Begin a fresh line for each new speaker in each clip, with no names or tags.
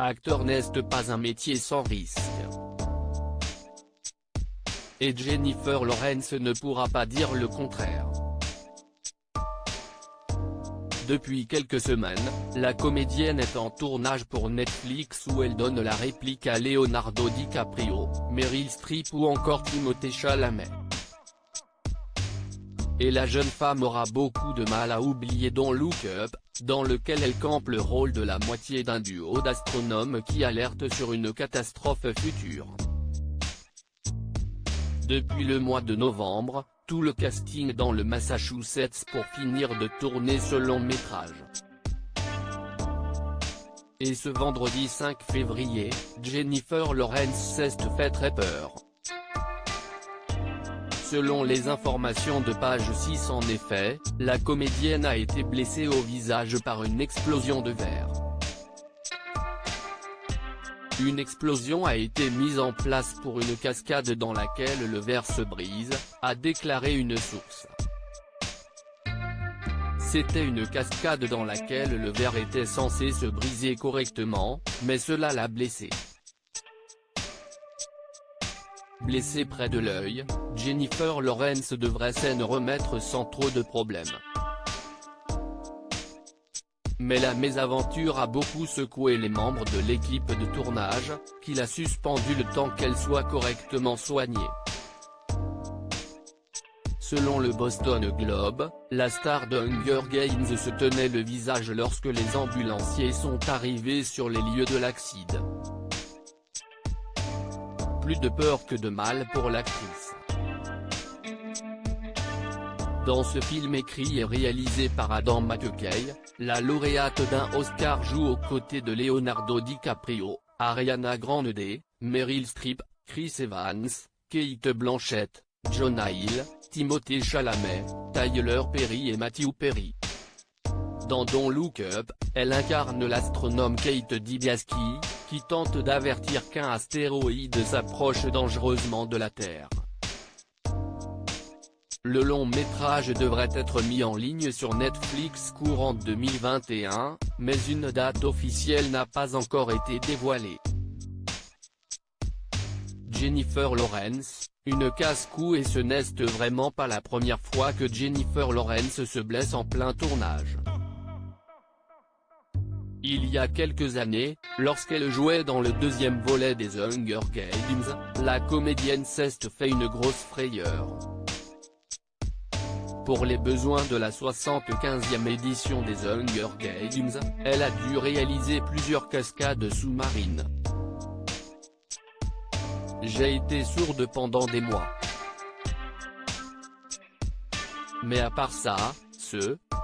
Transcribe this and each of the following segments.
acteur n'est pas un métier sans risque. Et Jennifer Lawrence ne pourra pas dire le contraire. Depuis quelques semaines, la comédienne est en tournage pour Netflix où elle donne la réplique à Leonardo DiCaprio, Meryl Streep ou encore Timothée Chalamet. Et la jeune femme aura beaucoup de mal à oublier Don't Look Up, dans lequel elle campe le rôle de la moitié d'un duo d'astronomes qui alerte sur une catastrophe future. Depuis le mois de novembre, tout le casting dans le Massachusetts pour finir de tourner ce long métrage. Et ce vendredi 5 février, Jennifer Lawrence s'est fait très peur. Selon les informations de page 6 en effet, la comédienne a été blessée au visage par une explosion de verre. Une explosion a été mise en place pour une cascade dans laquelle le verre se brise, a déclaré une source. C'était une cascade dans laquelle le verre était censé se briser correctement, mais cela l'a blessée. Blessée près de l'œil, Jennifer Lawrence devrait s'en remettre sans trop de problèmes. Mais la mésaventure a beaucoup secoué les membres de l'équipe de tournage, qui l'a suspendue le temps qu'elle soit correctement soignée. Selon le Boston Globe, la star de Hunger Games se tenait le visage lorsque les ambulanciers sont arrivés sur les lieux de l'accident. Plus de peur que de mal pour l'actrice. Dans ce film écrit et réalisé par Adam McKay, la lauréate d'un Oscar joue aux côtés de Leonardo DiCaprio, Ariana Grande, Meryl Streep, Chris Evans, Cate Blanchett, Jonah Hill, Timothée Chalamet, Tyler Perry et Matthew Perry. Dans Don't Look Up, elle incarne l'astronome Kate Dibiasky, qui tente d'avertir qu'un astéroïde s'approche dangereusement de la Terre. Le long métrage devrait être mis en ligne sur Netflix courant 2021, mais une date officielle n'a pas encore été dévoilée. Jennifer Lawrence, une casse-cou et ce n'est vraiment pas la première fois que Jennifer Lawrence se blesse en plein tournage. Il y a quelques années, lorsqu'elle jouait dans le deuxième volet des Hunger Games, la comédienne s'est fait une grosse frayeur. Pour les besoins de la 75e édition des Hunger Games, elle a dû réaliser plusieurs cascades sous-marines. J'ai été sourde pendant des mois. Mais à part ça,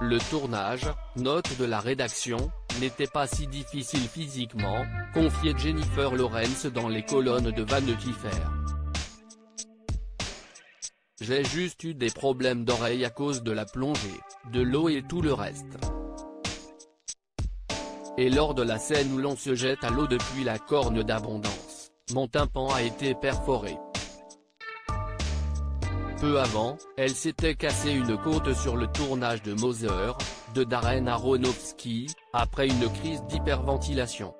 le tournage, note de la rédaction, n'était pas si difficile physiquement, confiait Jennifer Lawrence dans les colonnes de Vanity Fair. J'ai juste eu des problèmes d'oreille à cause de la plongée, de l'eau et tout le reste. Et lors de la scène où l'on se jette à l'eau depuis la corne d'abondance, mon tympan a été perforé. Peu avant, elle s'était cassé une côte sur le tournage de Mother, de Darren Aronofsky, après une crise d'hyperventilation.